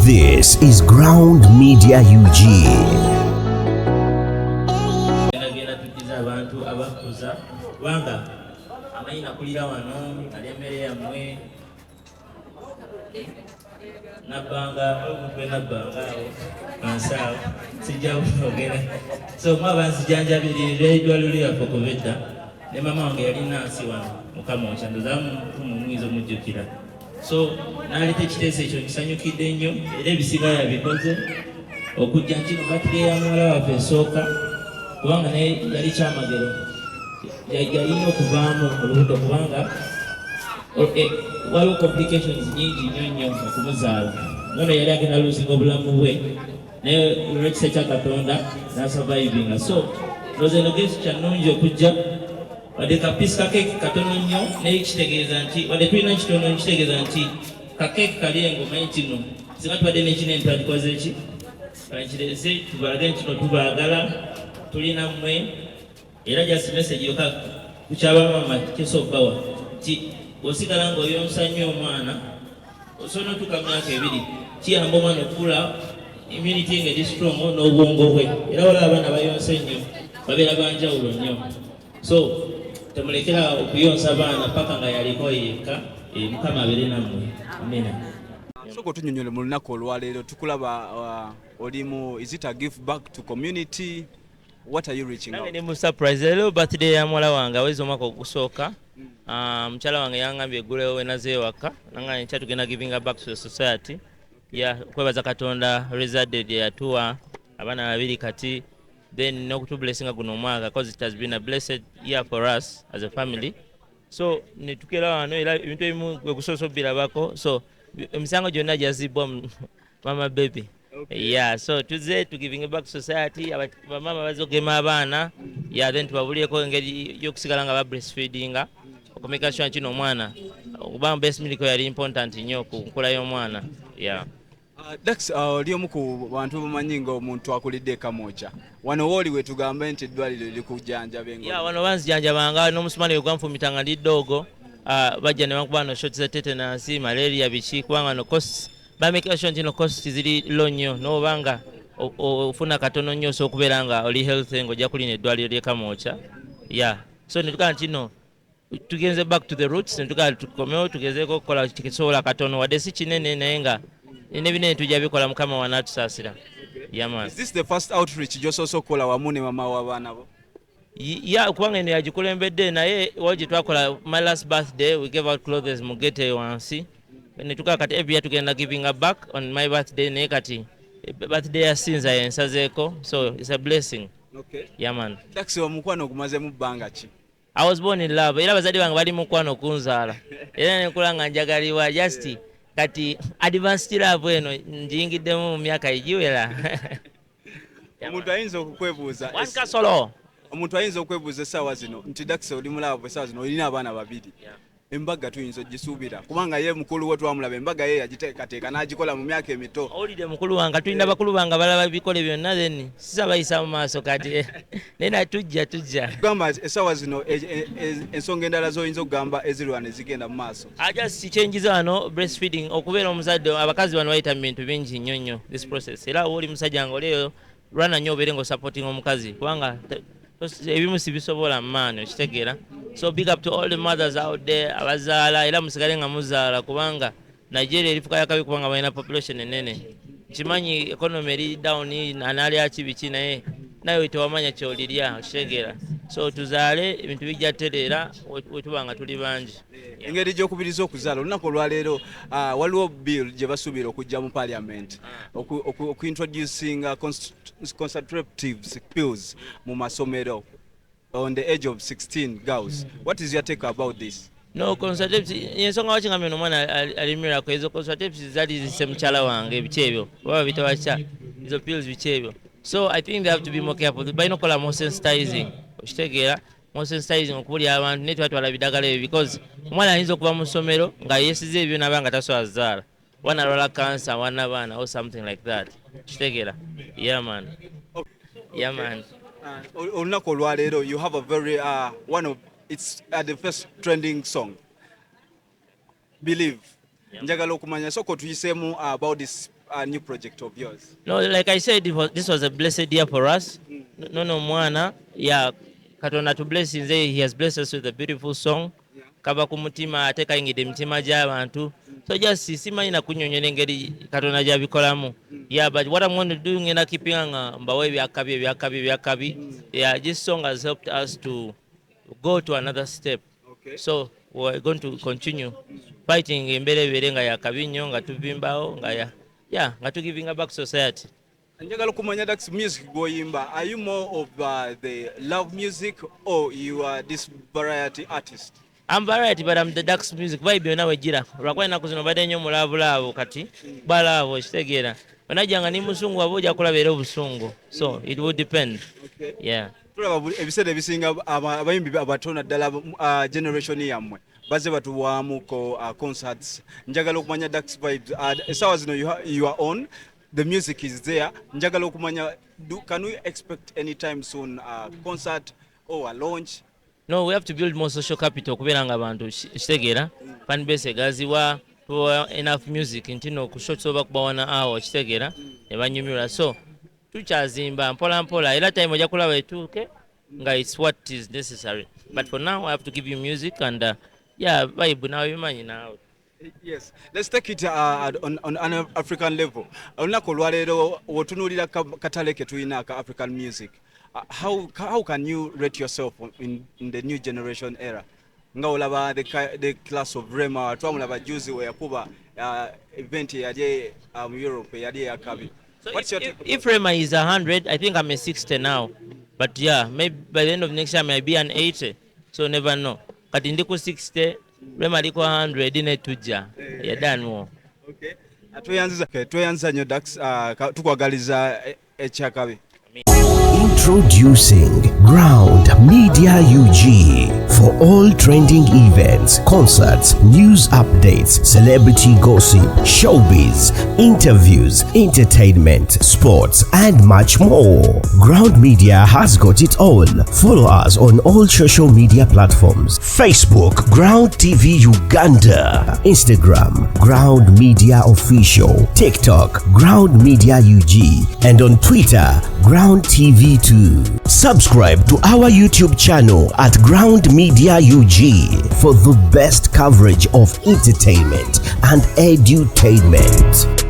This is Ground Media UG. Abantu Abakuza wanga amayina kulira wano alemmere yammwe nabbanga omuntu nabbanga ansaawo sijja kugenda so mwaba nzijanjabirira eddwaliro lyaffe okuvedda ne mama wange yali nansi wano mukama okyandozamu mumwiza omujjukira so naaleta ekiteeso ekyo kisanyukidde nnyo era ebisinga yabikoze okujja nkino batire ya muwala waffe esooka kubanga naye yali kyamagero yalina okuvaamu olubuto kubanga waliwo complications nyingi nnyo okumuzaala nono yali agenda luusinga obulamu bwe naye olw'ekisa kya Katonda n'asurvivinga so loze nogezi kyanungi okujja wadde kapiisi kakeeki katono nnyo naye kitegeeza nti wadde tulina kitono kitegeeza nti kakeeki kali engoma kino singa tubadde n'ekinene twagikoze ki kakireze tubalage nkino tubaagala tulina mmwe era just message yoka kukyaba mama kisookawa ti osigala ng'oyonsa nnyo omwana osobola otuuka mu myaka ebiri kiyamba omwana okukula immunity nga eri strong n'obwongo bwe era waliwo abaana bayonsa ennyo babeera banjawulo nnyo so temulekera okuyonsa abaana paka nga yaliko yekka mukama abeere nammwe amena soko tunyonyole mu lunaku olwaleero tukulaba olimu is it a give back to community. What are you reaching out? Nange ndi mu surprise leero birthday ya mwala wange awezi omwaka ogusooka mukyala wange yangambye eggulewo wenaze ewaka nanga nkya tugenda giving back to the society kwebaza Katonda resided yatuwa abaana babiri kati then n'okutublessinga guno omwaka because it has been a blessed year for us as a family so netukera wano era ebintu ebimu gwe kusosobirabako so emisango gyonna gyazibwa mama baby. Okay. Yeah, so tuze to giving back to society bamama bazogema abaana then tubabulieko engeri y'okusigala nga ba breastfeedinga okumeka sure kino omwana okuba breast milk yali important nnyo ku nkula y'omwana. Daxx oli omu ku bantu bamanyi ng'omuntu akulidde ekamoja wano wooli we tugambe nti eddwaliro likujjanjaba engo wano banzijanjabanga n'omusumali we gwanfumitanga ndi ddoogo bajja ne bankuba no shoti za tetanus malaria biki kubanga no costs bameka sure nti no costs ziri low nnyo n'obanga ofuna katono nnyo okubeera nga oli healthy ng'ojja kulina eddwaliro ly'ekamoja so ne tugaa nti no tugenze back to the roots ne tugaa tukomewo tugezeeko okukola kisobola katono wadde si kinene naye nga nebinene tujja bikola mukama wanaatusaasira. Is this the first outreach gy'osoose okukola wamu ne mama w'abaana bo? Kubanga eno yagikulembedde naye waliwo gye twakola my last birthday we gave out clothes mu gete wansi ne tukaa kati every year tugenda giving back on my birthday naye kati birthday ya Sinza yensazeeko so it's a blessing. Daxx omukwano ogumazemu bbanga ki? I was born in love era bazadde bange bali mukwano okunzaala era nenkula nga njagalibwa just kati advanced love eno njingiddemu mu myaka egiwera. Omuntu ayinza okukwebuuza omuntu ayinza okwebuuza essaawa zino nti Daxx oli mulaavu essaawa zino olina abaana babiri embaga tuyinza ogisuubira kubanga ye mukulu we twamulaba embaga ye yagiteekateeka n'agikola mu myaka emito. Owulidde mukulu wange tulina bakulu bange balaba bikole byonna then sisabayisa mu maaso kati naye tujja kugamba essaawa zino ensonga endala z'oyinza okugamba ezirwana ezigenda mu maaso just kyenjiza wano breastfeeding okubeera omuzadde abakazi bano bayita mu bintu bingi nnyo this process era oli musajja nga oleeyo lwana nnyo obeere ng'osupporting omukazi kubanga ebimu sibisobola maani okitegeera so big up to all the mothers out there abazaala era musigale nga muzaala kubanga Nigeria erifuka yakabi kubanga balina population enene kimanyi economy eri down analya kibiki naye naye tewamanya kyolirya okitegeera so tuzaale ebintu bijja tereera wetubanga tuli bangi. Engeri gy'okubiriza okuzaala olunaku olwaleero waliwo bill gye basuubira okujja mu parliament okuintroducing contraceptive pills mu masomero on the age of 16 girls. What is your take about this? No, contraceptives ensonga wakinga meno omwana alimirako ezo contraceptives zali zise mukyala wange biki ebyo oba bitawaca ezo pills biki ebyo so I think they have to be more careful balina okukola more sensitizing okitegeera more sensitizing okubulya abantu naye tubatwala biddagala ebyo because omwana ayinza okuva mu ssomero nga yeesiza ebyo naba nga tasobola zaala wanalwala cancer wanabaana or something like that okitegeera. Olunaku olwaleero you have a very one of it's the first trending song Believe njagala okumanya soko tuyiseemu about this new project of yours? No, like I said, this was a blessed year for us. No, mwana. Yeah, Katonda to bless him. He has blessed us with a beautiful song. Kaba kumutima ate kayingidde emitima gy'abantu. So just simanyi na kunyonyola engeri Katonda gy'abikolamu. Yeah, but what I'm going to do ngenda keeping mbawe byakabi. Yeah, this song has helped us to go to another step. Okay. So we're going to continue fighting emberebere nga yakabi nnyo nga tuvimbawo nga tu giving back society. Njagala kumanya Daxx music goyimba. Are you more of the love music or you are this variety artist? I'm variety, but I'm the Daxx music. Vibe yona wejira. Lwakuba ennaku zino badde nnyo mulabulabo kati balabo kitegeera. Onajjanga ni musungu waba ojja kulabeera obusungu. So it would depend. Okay. Yeah. Tulaba ebiseera ebisinga abayimbi abatono ddala generation yammwe baze batuwaamuko concerts. Njagala okumanya Daxx Vibez. Essaawa zino you are on. The music is there. Njagala okumanya, can we expect anytime soon a concert or a launch? No, we have to build more social capital kubeera nga abantu kitegeera. Fan base egaziwa enough music ntino okusobola kubawana awo kitegeera ne banyumira. So tukyazimba mpola era time ojja kulaba etuuke nga it's what is necessary. But for now I have to give you music and yeah, vibe nawe bimanyi nawe. Yes, let's take it on an African level. Olunaku olwaleero wotunuulira katale ke tulina ka African music. How can you rate yourself in the new generation era? Nga olaba the class of Rema, twamulaba juzi we yakuba event yali Europe yali yakabi. So if Rema is 100, I think I'm a 60 now. But yeah, maybe by the end of next year I might be an 80. So never know. Kati ndi ku 60, Rema liko 100 ne tujja. Ya done more. Okay. Tweyanziza nnyo Daxx, tukwagaliza ekyakabi. Introducing Ground Media UG for all trending events, concerts, news updates, celebrity gossip, showbiz, interviews, entertainment, sports, and much more. Ground Media has got it all. Follow us on all social media platforms: Facebook, Ground TV Uganda; Instagram, Ground Media Official; TikTok, Ground Media UG; and on Twitter, Ground TV2. Subscribe to our YouTube channel at Ground Media UG for the best coverage of entertainment and edutainment.